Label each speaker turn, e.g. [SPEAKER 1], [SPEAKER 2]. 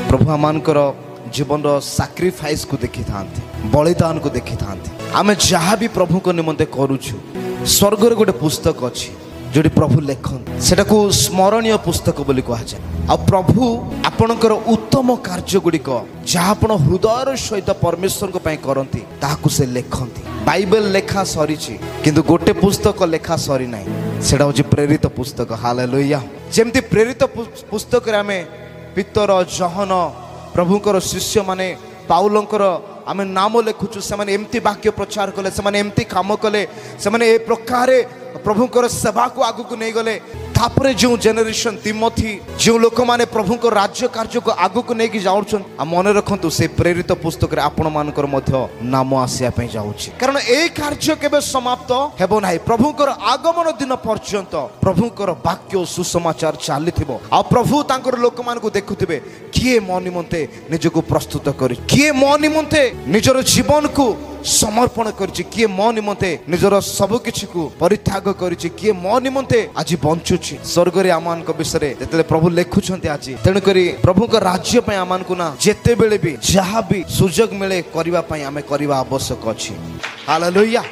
[SPEAKER 1] प्रभु आमर जीवन सैक्रिफाइस को देखी था, बलिदान को देखी था। आम जहाँ भी प्रभु को निमंते करुछु स्वर्ग रे गोटे पुस्तक अच्छी जोटी प्रभु लेखन सेटा को स्मरणीय पुस्तक बोली कह जाए। आ प्रभु आपणकर उत्तम कार्य गुड़िक जहाँ आपण हृदय सहित परमेश्वर को करती ताकू से लेखती। बाइबल लेखा सरी किंतु गोटे पुस्तक लेखा सरी ना, सेटा हूँ प्रेरित पुस्तक। हालेलुया। जेमती प्रेरित पुस्तक आम पीतर जहन प्रभुकर शिष्य माने पाउलंकर आम नाम लिखुचु, से एमती वाक्य प्रचार कले, से एमती काम कले, से ए प्रकार प्रभुकर सेवा को आगु को नहीं गले। तापरे जो जेनेरेशन तिमोथी जो लोक माने प्रभुकर राज्य कार्य को आगु को नहीं जाउछन, मन रखंतु से प्रेरित पुस्तक रे आपण मानकर मध्य नाम आसिया पे जाउछि। कारण ए कार्य केबे समाप्त हेबो नाही। प्रभुकर आगमन दिन पर्यंत प्रभुकर वाक्य सुसमाचार चलीथिबो। आ प्रभु तांकर लोक मान को देखुथिबे किए मो निमंते निजको प्रस्तुत करि, किए मो निमंते निजर जीवन को समर्पण करिछि, किए मो निमंते निजर सब किछि को परित्याग करिछि, किए मो निमंते आज बंचुछि। स्वर्ग रे आमान को विषय जेते प्रभु लेखुछन्ते आज, तेणु करी प्रभु को राज्य पे आमान को ना जेते बेले भी जहाँ भी सुजोग मिले करबा पई आमे करबा आवश्यक अछि। हालेलुया।